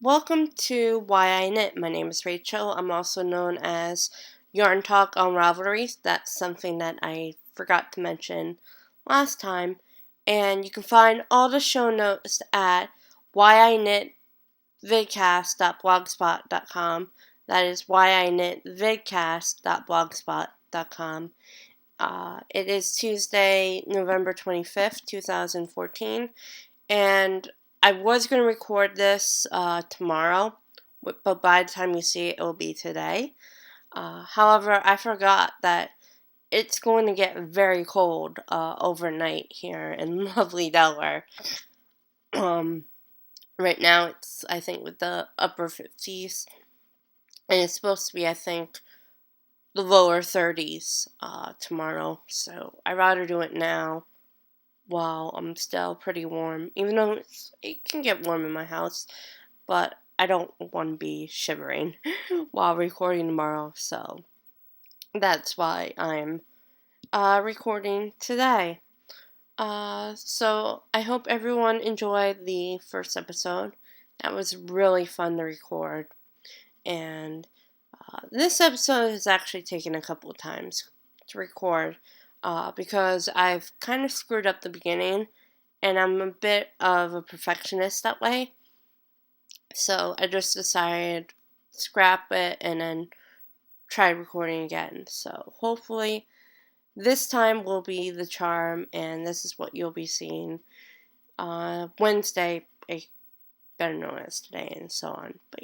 Welcome to Why I Knit. My name is Rachel. I'm also known as Yarn Talk on Ravelry. That's something that I forgot to mention last time. And you can find all the show notes at whyiknitvidcast.blogspot.com. That is whyiknitvidcast.blogspot.com. It is Tuesday, November 25th, 2014. And I was going to record this tomorrow, but by the time you see it, it will be today. However, I forgot that it's going to get very cold overnight here in lovely Delaware. Right now, it's, I think, with the upper 50s, and it's supposed to be, I think, the lower 30s tomorrow. So I'd rather do it now while I'm still pretty warm, even though it can get warm in my house, but I don't want to be shivering while recording tomorrow, so that's why I'm recording today. So I hope everyone enjoyed the first episode. That was really fun to record, and this episode has actually taken a couple of times to record because I've kind of screwed up the beginning, and I'm a bit of a perfectionist that way. So I just decided to scrap it and then try recording again. So hopefully this time will be the charm, and this is what you'll be seeing Wednesday, better known as today, and so on. But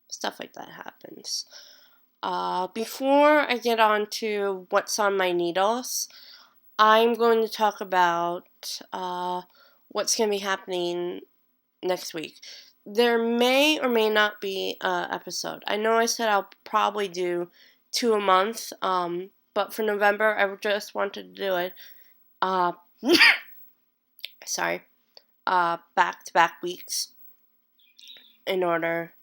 stuff like that happens. Before I get on to what's on my needles, I'm going to talk about what's going to be happening next week. There may or may not be an episode. I know I said I'll probably do 2 a month, but for November, I just wanted to do it, back-to-back weeks in order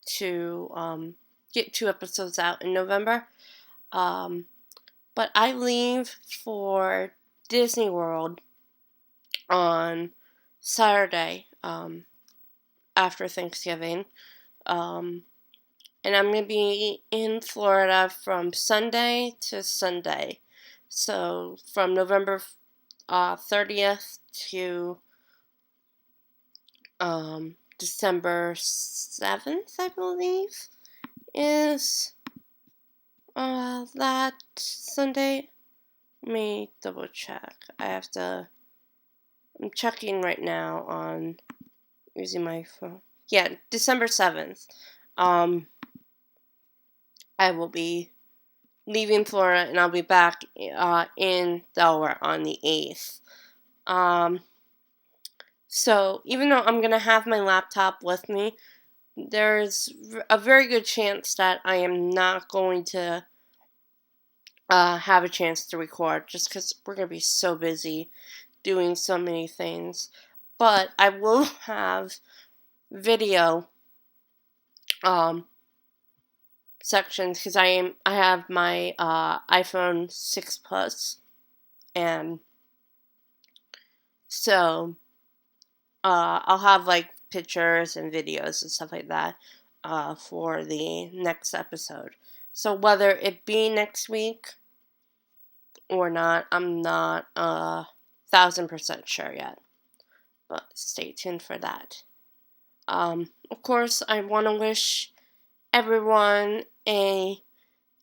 to get 2 episodes out in November. But I leave for Disney World on Saturday after Thanksgiving. And I'm going to be in Florida from Sunday to Sunday. So from November 30th to December 7th, I believe, is that Sunday. Let me double check. I'm checking right now on using my phone. Yeah, December 7th. I will be leaving Florida, and I'll be back in Delaware on the 8th. So even though I'm going to have my laptop with me, there's a very good chance that I am not going to have a chance to record, just because we're going to be so busy doing so many things. But I will have video sections, because I have my iPhone 6 Plus, and so I'll have like pictures and videos and stuff like that for the next episode. So whether it be next week or not, I'm not 1,000% sure yet, but stay tuned for that. Of course, I want to wish everyone a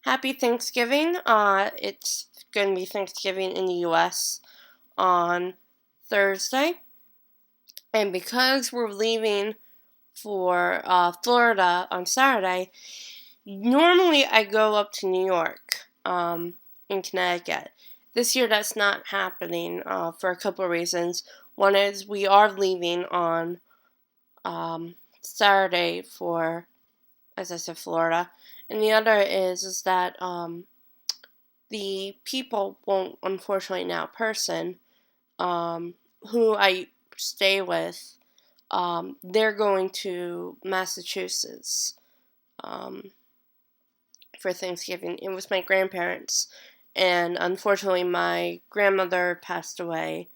happy Thanksgiving. It's going to be Thanksgiving in the U.S. on Thursday. And because we're leaving for Florida on Saturday, normally I go up to New York in Connecticut. This year that's not happening for a couple of reasons. One is we are leaving on Saturday for, as I said, Florida. And the other is that the people won't, unfortunately now, person who I stay with, they're going to Massachusetts for Thanksgiving. It was my grandparents, and unfortunately my grandmother passed away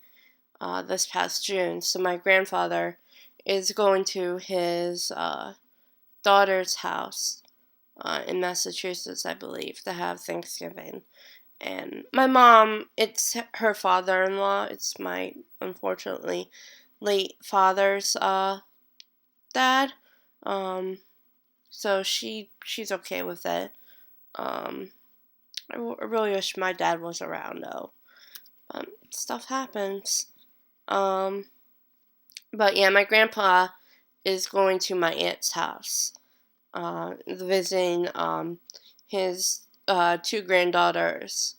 this past June, so my grandfather is going to his daughter's house in Massachusetts, I believe, to have Thanksgiving. And my mom, it's her father-in-law. It's my, unfortunately, late father's dad. So she's okay with it. I really wish my dad was around though. But stuff happens. But yeah, my grandpa is going to my aunt's house, visiting his two granddaughters,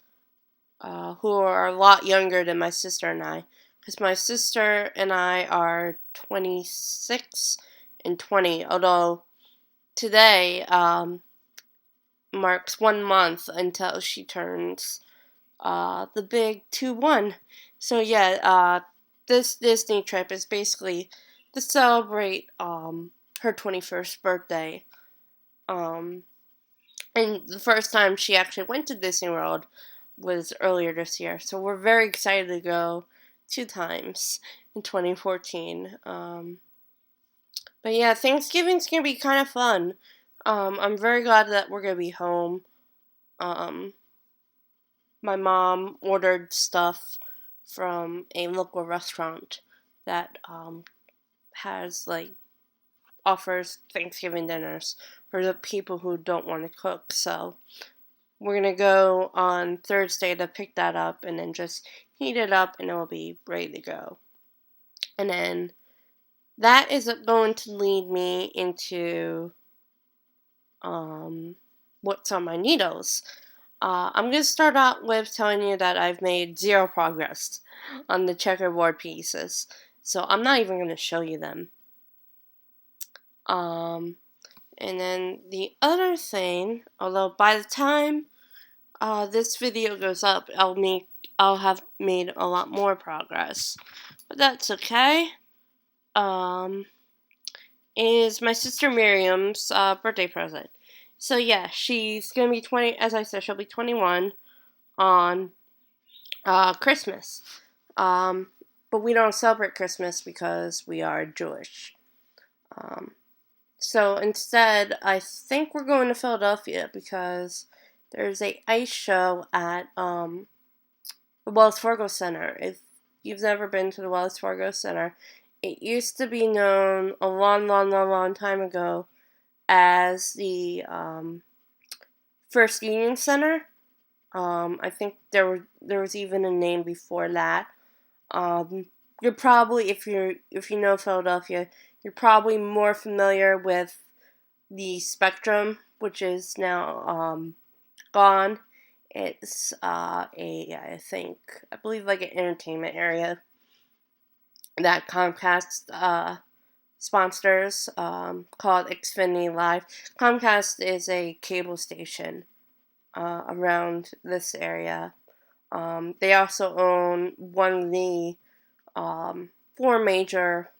who are a lot younger than my sister and I. Because my sister and I are 26 and 20, although today marks 1 month until she turns the big 2-1. So yeah, this Disney trip is basically to celebrate her 21st birthday. And the first time she actually went to Disney World was earlier this year. So we're very excited to go 2 times in 2014. But yeah, Thanksgiving's gonna be kind of fun. I'm very glad that we're gonna be home. My mom ordered stuff from a local restaurant that has offers Thanksgiving dinners for the people who don't want to cook. So we're gonna go on Thursday to pick that up and then just heat it up and it'll be ready to go. And then that is going to lead me into what's on my needles. I'm going to start out with telling you that I've made zero progress on the checkerboard pieces. So I'm not even going to show you them. And then the other thing, although by the time this video goes up, I'll have made a lot more progress. But that's okay. Is my sister Miriam's birthday present. So yeah, she's gonna be 20. As I said, she'll be 21 on Christmas. But we don't celebrate Christmas because we are Jewish. So instead, I think we're going to Philadelphia because there's a ice show at the Wells Fargo Center. If you've never been to the Wells Fargo Center, it used to be known a long time ago as the First Union Center. I think there was even a name before that. You're probably, if you know Philadelphia, you're probably more familiar with the Spectrum, which is now gone. It's I believe like an entertainment area that Comcast sponsors, called Xfinity Live. Comcast is a cable station around this area. They also own one of the 4 major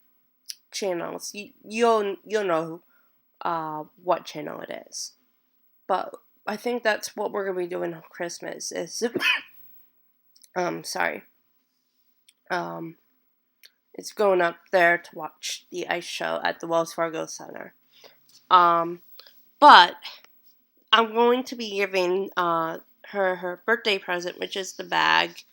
channels. You'll know what channel it is. But I think that's what we're gonna be doing on Christmas. Is sorry. It's going up there to watch the ice show at the Wells Fargo Center. But I'm going to be giving her birthday present, which is the bag,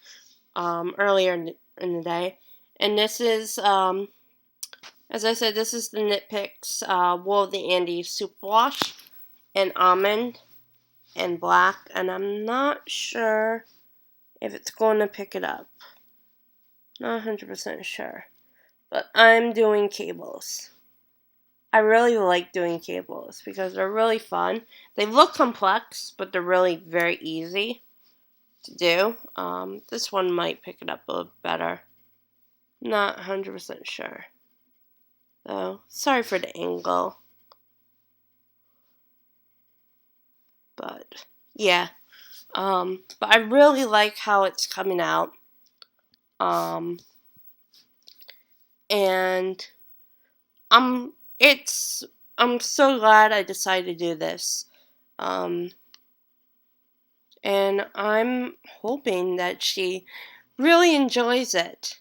earlier in the day. And this is, as I said, this is the Knit Picks Wool of the Andes Superwash in almond and black. And I'm not sure if it's going to pick it up. Not 100% sure. But I'm doing cables. I really like doing cables because they're really fun. They look complex, but they're really very easy to do. This one might pick it up a little better. Not 100% sure. So, sorry for the angle. But, yeah. But I really like how it's coming out. And I'm so glad I decided to do this. And I'm hoping that she really enjoys it.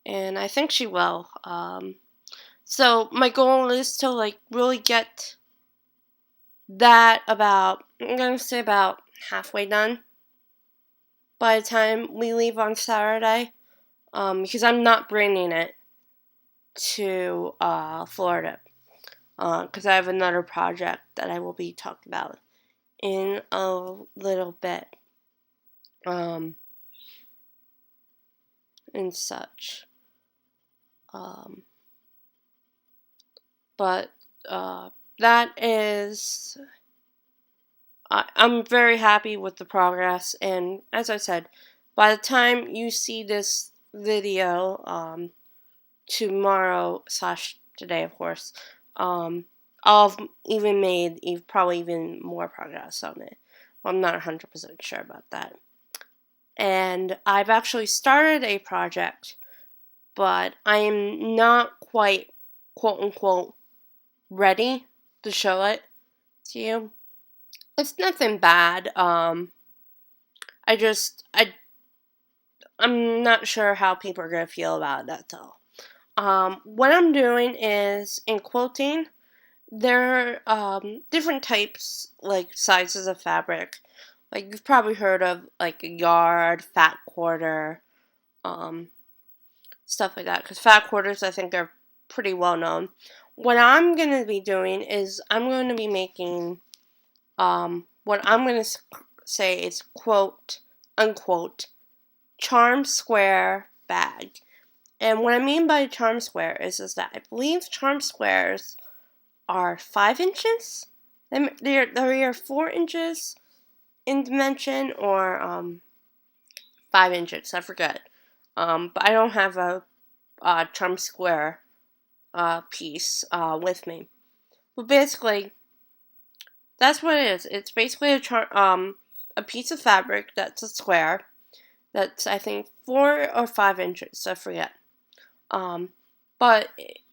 and I think she will. So my goal is to like really get that about, I'm gonna say about halfway done by the time we leave on Saturday, because I'm not bringing it to Florida, because I have another project that I will be talking about in a little bit, and such. But that is, I'm very happy with the progress, and as I said, by the time you see this video, tomorrow / today, of course, I'll have even made probably even more progress on it. I'm not 100% sure about that. And I've actually started a project, but I am not quite, quote unquote, ready to show it to you. It's nothing bad. I'm not sure how people are gonna feel about it, that's all. What I'm doing is in quilting, there are different types, like sizes of fabric. Like you've probably heard of like a yard, fat quarter, stuff like that. Because fat quarters, I think, are pretty well known. What I'm gonna be doing is I'm going to be making what I'm gonna say is quote unquote charm square bag. And what I mean by charm square is that I believe charm squares are 5 inches. They're 4 inches in dimension, or 5 inches. I forget. But I don't have a charm square piece with me. But basically, that's what it is. It's basically a piece of fabric that's a square. That's, I think, 4 or 5 inches. I forget. But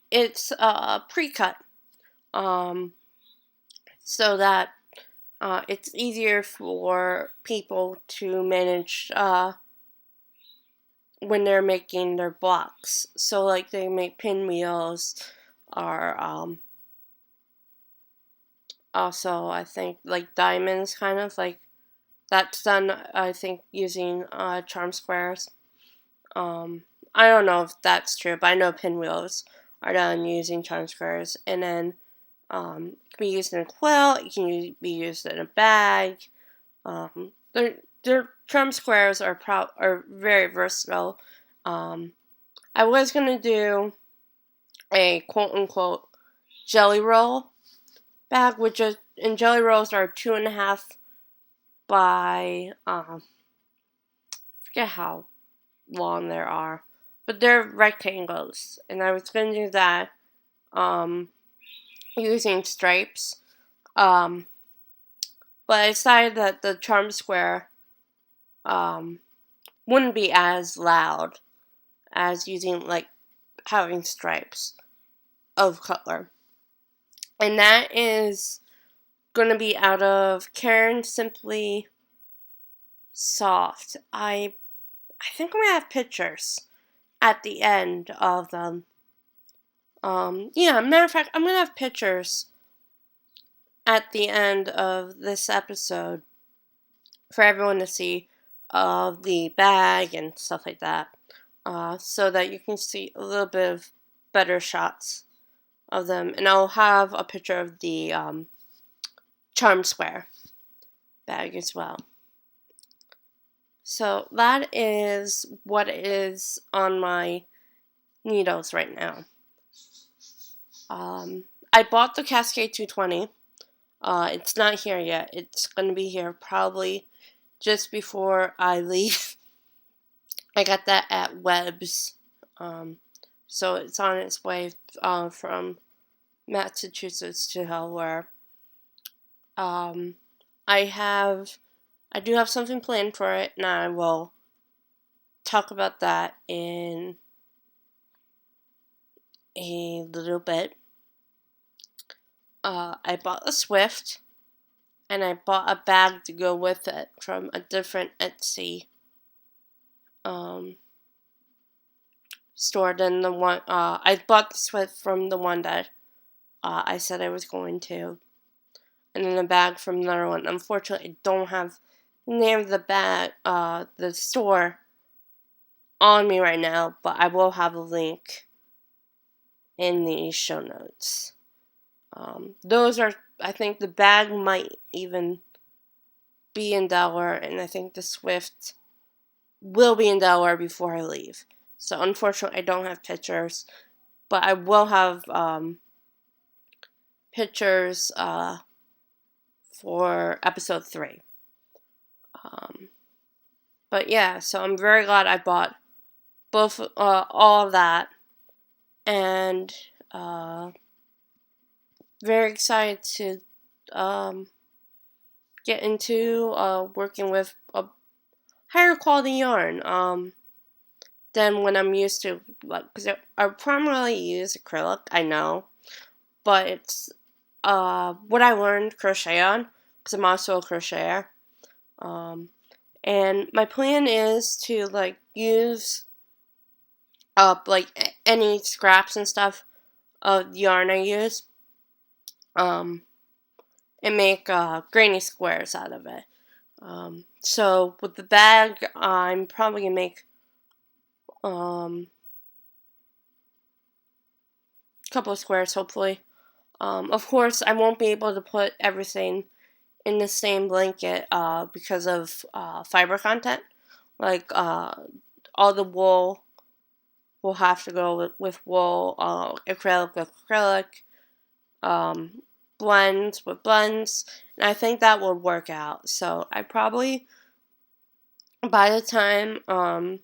it's pre-cut, so that it's easier for people to manage when they're making their blocks. So like they make pinwheels, or also I think like diamonds, kind of like that's done, I think, using charm squares. I don't know if that's true, but I know pinwheels are done using charm squares. And then it can be used in a quilt, it can be used in a bag. Their charm squares are very versatile. I was gonna do a quote unquote jelly roll bag, which is, and jelly rolls are 2.5 by I forget how long there are, but they're rectangles, and I was gonna do that using stripes. But I decided that the charm square wouldn't be as loud as using like having stripes of color. And that is gonna be out of Caron Simply Soft. I think I'm gonna have pictures at the end of them. Yeah, matter of fact, I'm gonna have pictures at the end of this episode for everyone to see of the bag and stuff like that, so that you can see a little bit of better shots of them. And I'll have a picture of the charm square bag as well. So that is what is on my needles right now. I bought the Cascade 220. It's not here yet. It's going to be here probably just before I leave. I got that at Webb's. So it's on its way from Massachusetts to Delaware. I do have something planned for it, and I will talk about that in a little bit. I bought a Swift, and I bought a bag to go with it from a different Etsy store than the one I bought the Swift from the one that I said I was going to, and then a bag from another one. Unfortunately, I don't have the name of the bag, the store on me right now, but I will have a link in the show notes. Those are, I think the bag might even be in Delaware, and I think the Swift will be in Delaware before I leave. So unfortunately, I don't have pictures, but I will have pictures for episode 3. But yeah, so I'm very glad I bought both all of that, and very excited to get into working with a higher quality yarn than when I'm used to, like, because I primarily use acrylic, I know, but it's what I learned crochet on, because I'm also a crocheter. And my plan is to like use up like any scraps and stuff of yarn I use, and make granny squares out of it. So with the bag, I'm probably gonna make a couple of squares, hopefully. Of course, I won't be able to put everything in the same blanket because of fiber content. Like all the wool will have to go with wool, acrylic with acrylic, blends with blends, and I think that will work out. So I probably, by the time I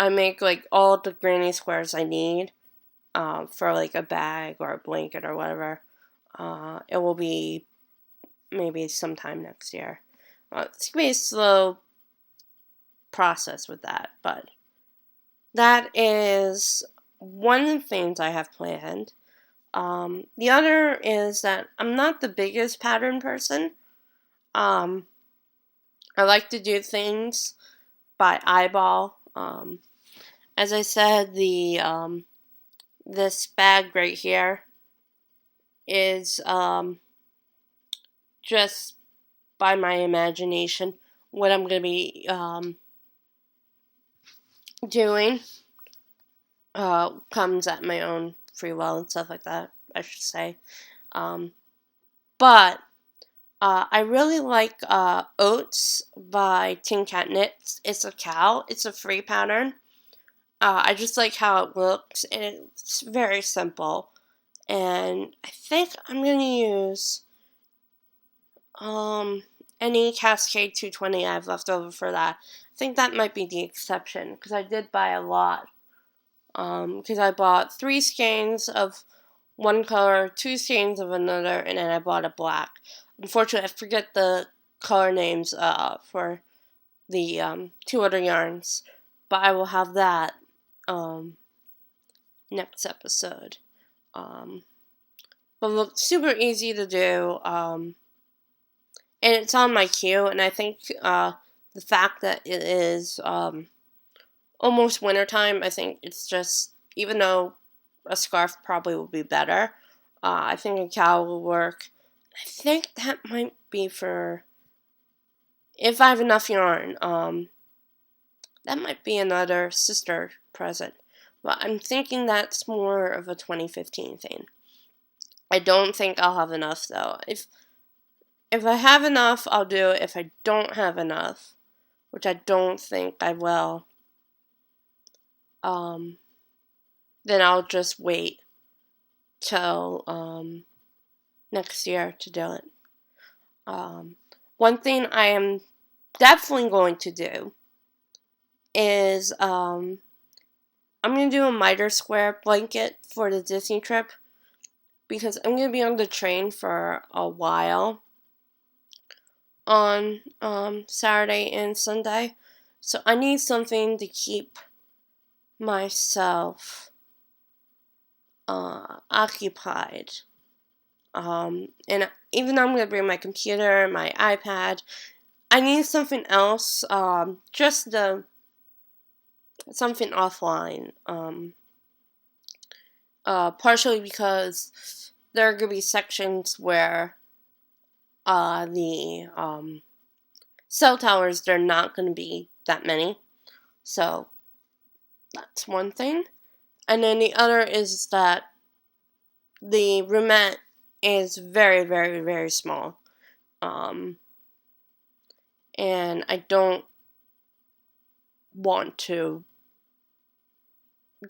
make like all the granny squares I need for like a bag or a blanket or whatever, it will be maybe sometime next year. It's gonna be a slow process with that, but that is one of the things I have planned. The other is that I'm not the biggest pattern person. I like to do things by eyeball. As I said, the this bag right here is just by my imagination what I'm gonna be doing. Comes at my own free will and stuff like that, I should say. But I really like Oats by Tin Cat Knits. It's a cow. It's a free pattern. I just like how it looks, and it's very simple. And I think I'm gonna use any Cascade 220 I have left over for that. I think that might be the exception because I did buy a lot. Because I bought 3 skeins of one color, 2 skeins of another, and then I bought a black. Unfortunately, I forget the color names for the 2 other yarns, but I will have that next episode. But look, super easy to do, and it's on my queue, and I think the fact that it is almost wintertime, I think it's just, even though a scarf probably would be better, I think a cowl will work. I think that might be for, if I have enough yarn, that might be another sister present. But I'm thinking that's more of a 2015 thing. I don't think I'll have enough though. If I have enough, I'll do it. If I don't have enough, which I don't think I will, then I'll just wait till next year to do it. One thing I am definitely going to do is I'm going to do a miter square blanket for the Disney trip because I'm going to be on the train for a while on Saturday and Sunday. So I need something to keep myself occupied. And even though I'm going to bring my computer, my iPad, I need something else just to something offline. Partially because there are going to be sections where the cell towers, they're not going to be that many. So that's one thing. And then the other is that the roomette is very, very, very small. And I don't want to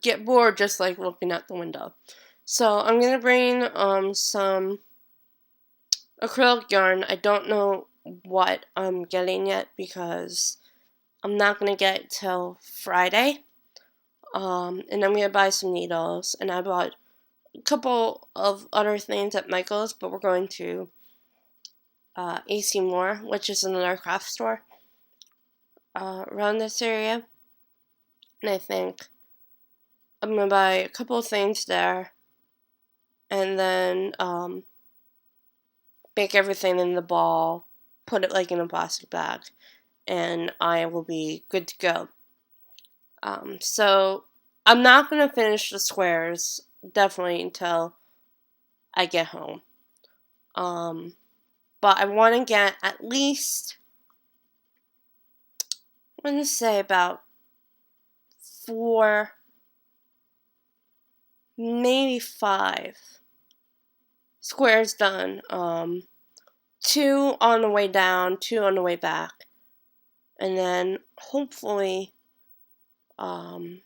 get bored just like looking out the window. So I'm going to bring some acrylic yarn. I don't know what I'm getting yet because I'm not going to get it till Friday. And I'm going to buy some needles. And I bought a couple of other things at Michael's, but we're going to AC Moore, which is another craft store around this area. And I think I'm going to buy a couple of things there. And then bake everything in the ball, put it like in a plastic bag, and I will be good to go. So I'm not going to finish the squares, definitely, until I get home. But I want to get at least, I'm going to say about 4, maybe 5 squares done. 2 on the way down, 2 on the way back. And then hopefully 1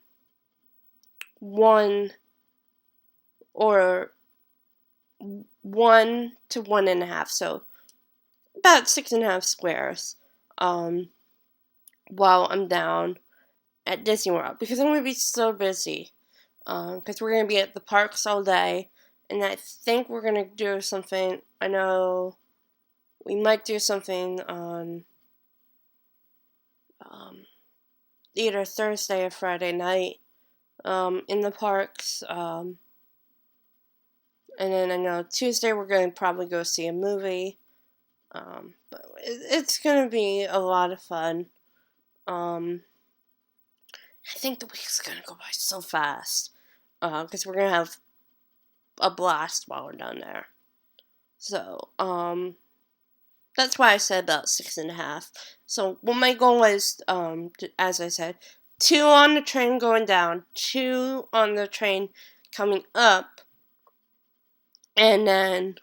or 1 to 1.5, so about 6.5 squares while I'm down at Disney World, because I'm going to be so busy because we're going to be at the parks all day, and I think we're going to do something. I know we might do something on either Thursday or Friday night in the parks. And then I know Tuesday we're going to probably go see a movie. But it's going to be a lot of fun. I think the week's going to go by so fast. Because we're going to have a blast while we're down there. So, that's why I said about 6.5. So, what my goal is, as I said, 2 on the train going down, 2 on the train coming up, and then,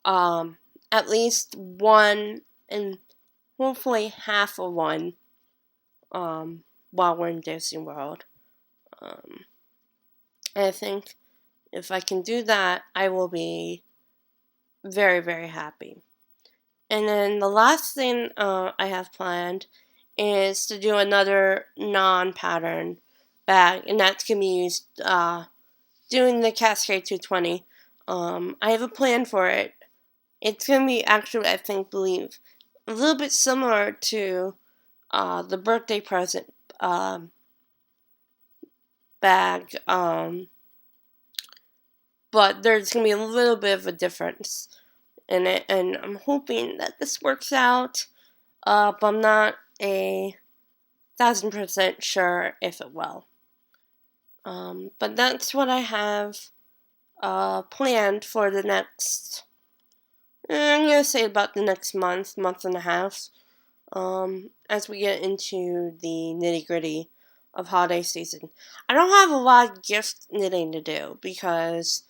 at least 1 and hopefully half of 1, while we're in Disney World. And I think if I can do that, I will be very, very happy. And then the last thing I have planned is to do another non-pattern bag, and that's going to be used doing the Cascade 220. I have a plan for it. It's going to be actually, I believe, a little bit similar to the birthday present bag, but there's going to be a little bit of a difference in it, and I'm hoping that this works out, but I'm not 1,000% sure if it will. But that's what I have planned for the next, I'm going to say about the next month and a half, as we get into the nitty-gritty of holiday season. I don't have a lot of gift knitting to do because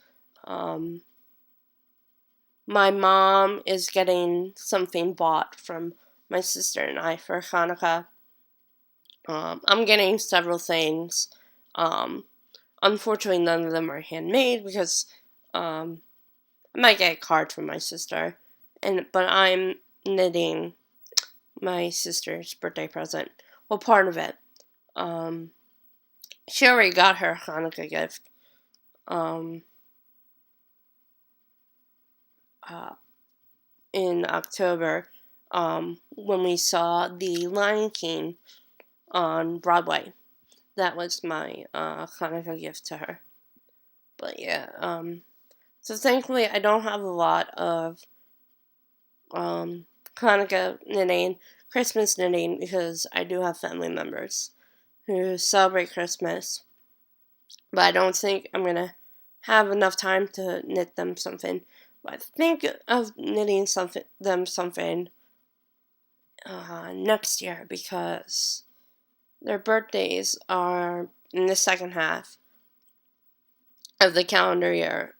my mom is getting something bought from my sister and I for Hanukkah. I'm getting several things. Unfortunately, none of them are handmade because I might get a card from my sister, but I'm knitting my sister's birthday present. Well, part of it. She already got her Hanukkah gift. In October, when we saw The Lion King on Broadway. That was my Hanukkah gift to her. But yeah, so thankfully I don't have a lot of Hanukkah knitting, Christmas knitting, because I do have family members who celebrate Christmas. But I don't think I'm going to have enough time to knit them something. But I think of knitting them something next year, because their birthdays are in the second half of the calendar year.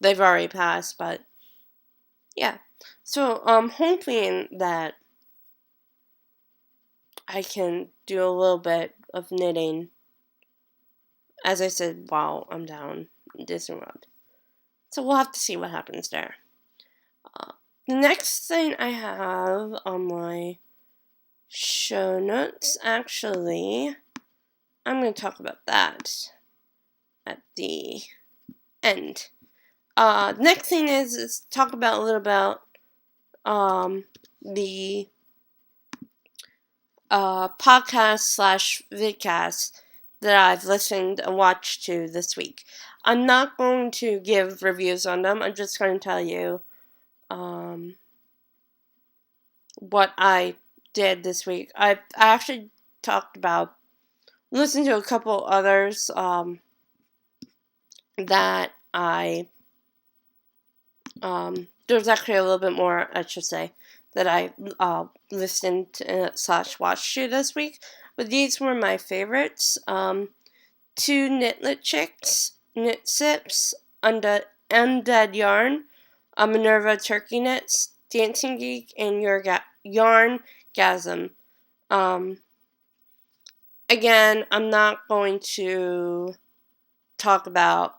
They've already passed, but yeah. So I'm hoping that I can do a little bit of knitting, as I said, while I'm down in Disney World. So we'll have to see what happens there. The next thing I have on my show notes, actually, I'm going to talk about that at the end. Next thing is talk about a little about the podcast / vidcast that I've listened and watched to this week. I'm not going to give reviews on them. I'm just going to tell you what I did this week. I actually talked about, listened to a couple others that I there's actually a little bit more, I should say, that I listened to / watched to this week. But these were my favorites. Two Knitlet Chicks, Knit Sips, Undead Yarn, Minerva Turkey Knits, Dancing Geek, and Yarn Gasm. Again, I'm not going to talk about,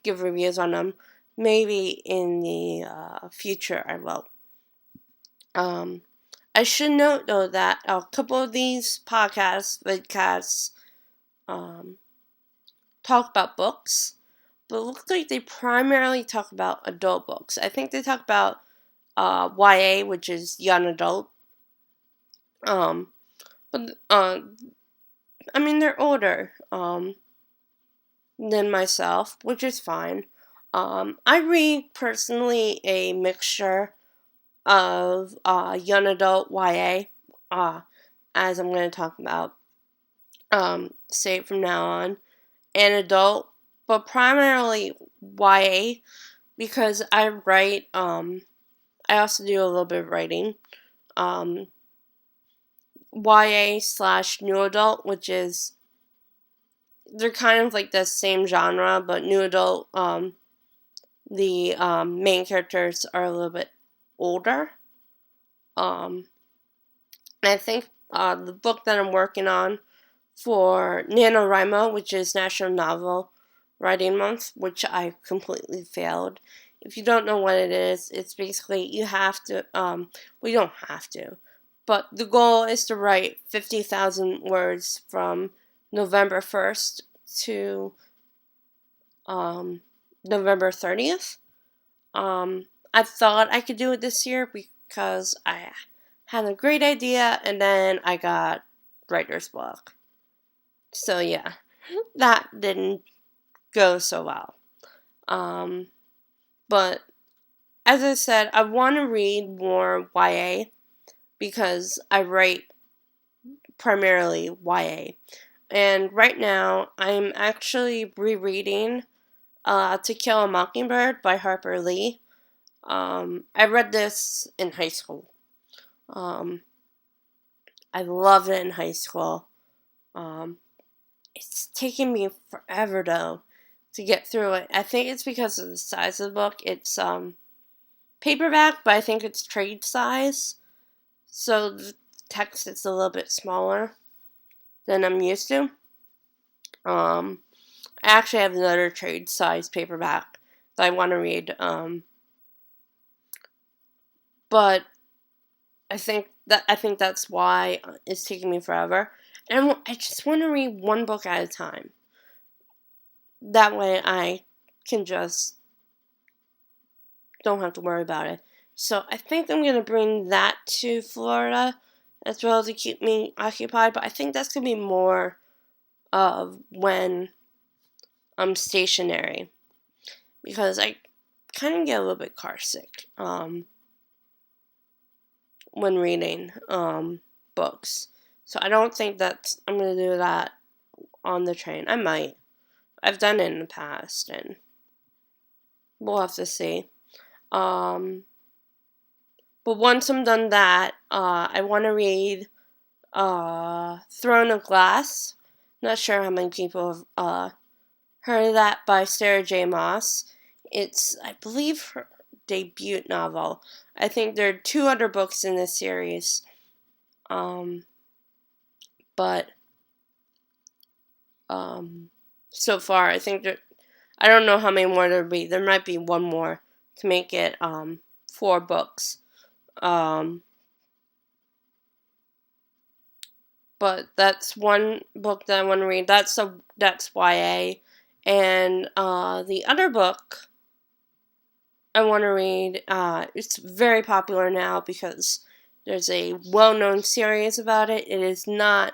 give reviews on them. Maybe in the future I will. I should note, though, that a couple of these vidcasts, talk about books, but it looks like they primarily talk about adult books. I think they talk about YA, which is young adult. But I mean, they're older than myself, which is fine. I read personally a mixture of young adult YA, as I'm going to talk about, say from now on, and adult, but primarily YA, because I write, I also do a little bit of writing, YA / new adult, which is, they're kind of like the same genre, but new adult, the main characters are a little bit older. And I think the book that I'm working on for NaNoWriMo, which is National Novel Writing Month, which I completely failed. If you don't know what it is, it's basically you have to, we don't have to, but the goal is to write 50,000 words from November 1st to November 30th. I thought I could do it this year because I had a great idea and then I got writer's block. So yeah, that didn't go so well. But as I said, I want to read more YA because I write primarily YA. And right now, I'm actually rereading To Kill a Mockingbird by Harper Lee. I read this in high school. I loved it in high school. It's taken me forever, though, to get through it. I think it's because of the size of the book. It's paperback, but I think it's trade size. So the text is a little bit smaller than I'm used to. I actually have another trade size paperback that I want to read. But I think that's why it's taking me forever. And I just want to read one book at a time. That way I can just don't have to worry about it. So I think I'm going to bring that to Florida as well to keep me occupied. But I think that's going to be more of when I'm stationary. Because I kind of get a little bit car sick when reading books. So I don't think I'm going to do that on the train. I might. I've done it in the past, and we'll have to see. But once I'm done that, I want to read Throne of Glass. Not sure how many people have heard of that, by Sarah J. Maas. It's, I believe, her debut novel. I think there are 2 other books in this series. But so far, I think I don't know how many more there'll be. There might be one more to make it 4 books. But that's one book that I want to read. That's YA, and the other book I want to read. It's very popular now because there's a well-known series about it. It is not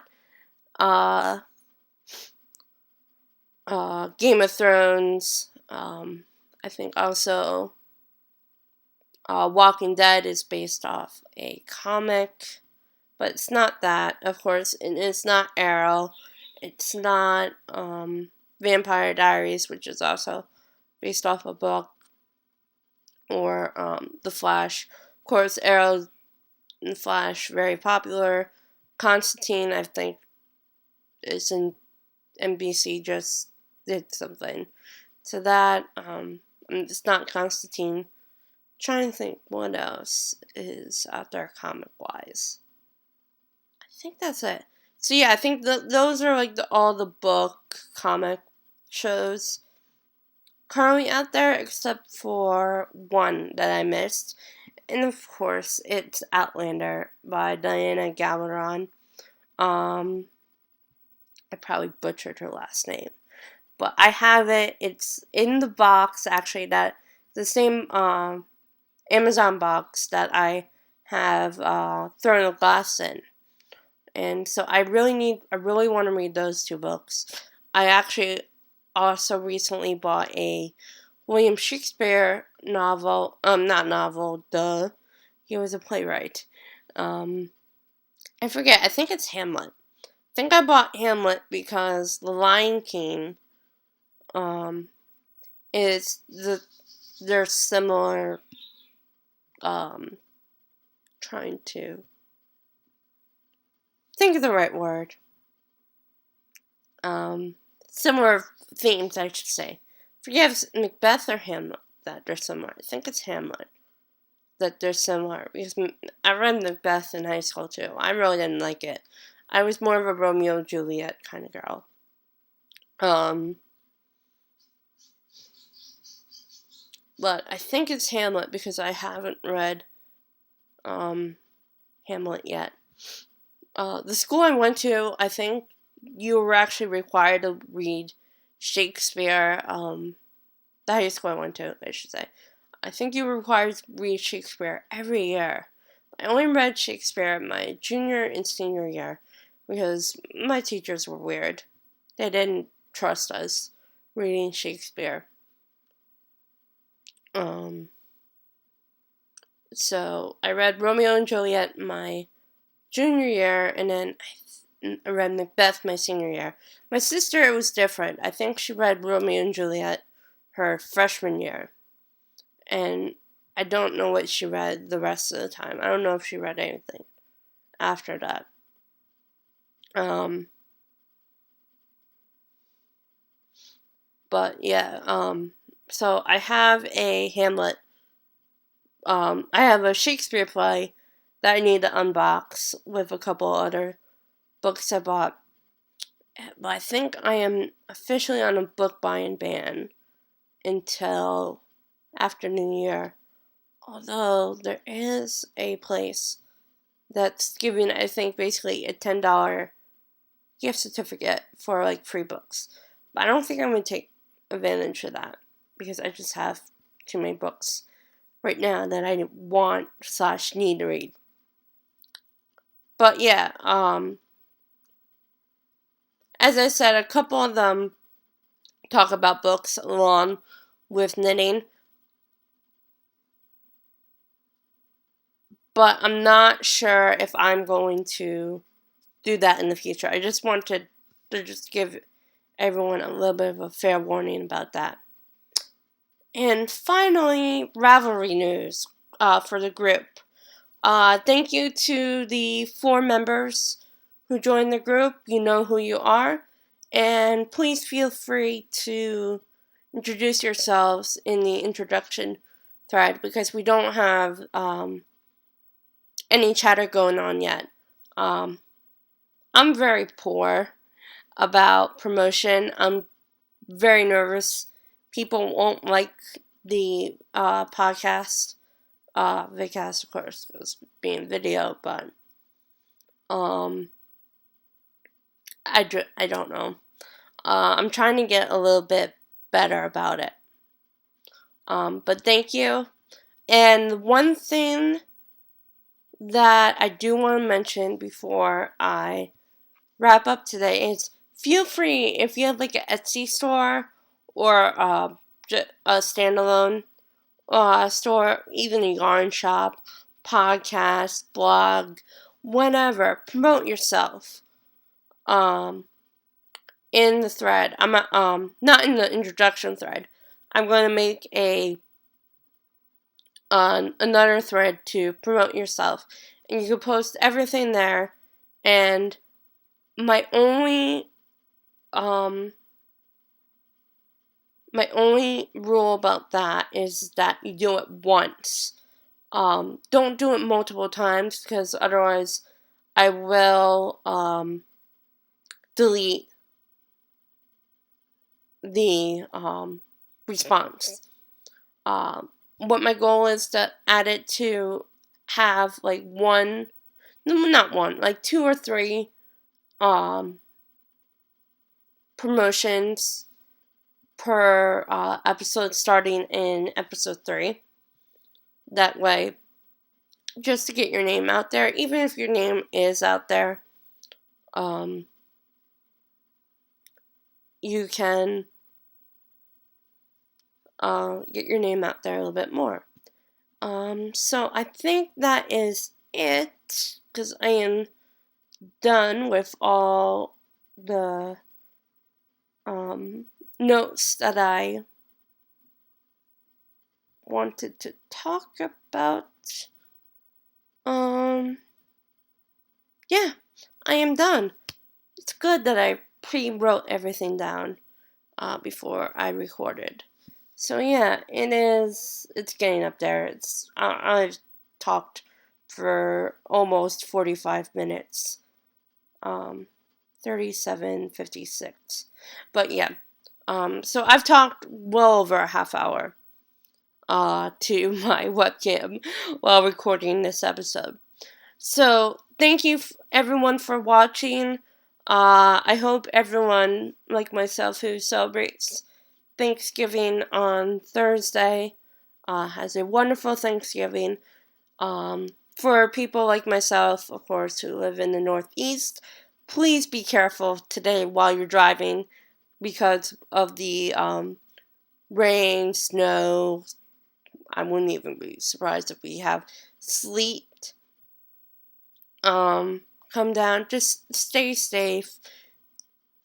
Game of Thrones. I think also Walking Dead is based off a comic, but it's not that, of course, and it's not Arrow. It's not Vampire Diaries, which is also based off a book, or The Flash. Of course, Arrow and Flash, very popular. Constantine, I think, is in NBC, just did something. So that, it's not Constantine. I'm trying to think what else is out there comic-wise. I think that's it. So yeah, I think those are like all the book comic shows currently out there, except for one that I missed. And of course, it's Outlander by Diana Gabaldon. I probably butchered her last name, but I have it. It's in the box, actually, that the same Amazon box that I have Throne of Glass in. And so I really want to read those 2 books. I actually also recently bought a William Shakespeare novel. Not novel, duh. He was a playwright. I forget, I think it's Hamlet. I think I bought Hamlet because The Lion King, is they're similar, trying to think of the right word. Similar themes, I should say. Forget if it's Macbeth or Hamlet that they're similar. I think it's Hamlet that they're similar, because I read Macbeth in high school too. I really didn't like it. I was more of a Romeo and Juliet kind of girl. But I think it's Hamlet because I haven't read Hamlet yet. The school I went to, I think you were actually required to read Shakespeare. The high school I went to, I should say. I think you were required to read Shakespeare every year. I only read Shakespeare my junior and senior year because my teachers were weird. They didn't trust us reading Shakespeare. So I read Romeo and Juliet my junior year, and then I read Macbeth my senior year. My sister, it was different. I think she read Romeo and Juliet her freshman year. And I don't know what she read the rest of the time. I don't know if she read anything after that. But yeah, so I have a Hamlet. I have a Shakespeare play that I need to unbox with a couple other books I bought. But I think I am officially on a book buying ban until after New Year. Although there is a place that's giving, I think, basically a $10 gift certificate for like free books. But I don't think I'm going to take advantage of that because I just have too many books right now that I want / need to read. But yeah, as I said, a couple of them talk about books along with knitting. But I'm not sure if I'm going to do that in the future. I just wanted to just give everyone a little bit of a fair warning about that. And finally, Ravelry news for the group. Thank you to the 4 members who joined the group. You know who you are. And please feel free to introduce yourselves in the introduction thread, because we don't have any chatter going on yet. I'm very poor about promotion. I'm very nervous people won't like the podcast. Vidcast, of course, was being video, but I don't know. I'm trying to get a little bit better about it. But thank you. And one thing that I do want to mention before I wrap up today is, feel free, if you have like an Etsy store or a standalone store, even a yarn shop, podcast, blog, whatever, promote yourself. In the thread, I'm not in the introduction thread. I'm going to make another thread to promote yourself, and you can post everything there. And my only rule about that is that you do it once. Don't do it multiple times, because otherwise I will delete the response. What my goal is to add it to have like like 2 or 3 promotions per episode, starting in episode 3. That way, just to get your name out there, even if your name is out there, you can get your name out there a little bit more. So I think that is it, because I am done with all the notes that I wanted to talk about. Yeah, I am done. It's good that I pre-wrote everything down before I recorded. So yeah, it's getting up there. I've talked for almost 45 minutes. 37:56. But yeah. So I've talked well over a half hour to my webcam while recording this episode. So thank you everyone for watching. I hope everyone, like myself, who celebrates Thanksgiving on Thursday has a wonderful Thanksgiving. For people like myself, of course, who live in the Northeast, please be careful today while you're driving, because of the rain, snow. I wouldn't even be surprised if we have sleet come down. Just stay safe.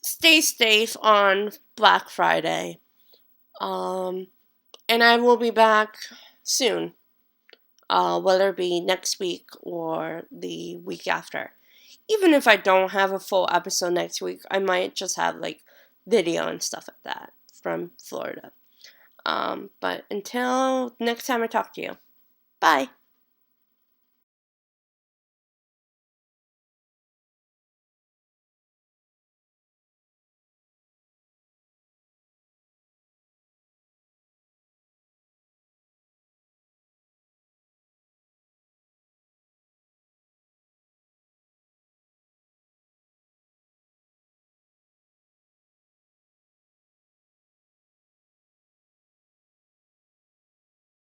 Stay safe on Black Friday. And I will be back soon, whether it be next week or the week after. Even if I don't have a full episode next week, I might just have like video and stuff like that from Florida. But until next time I talk to you, bye.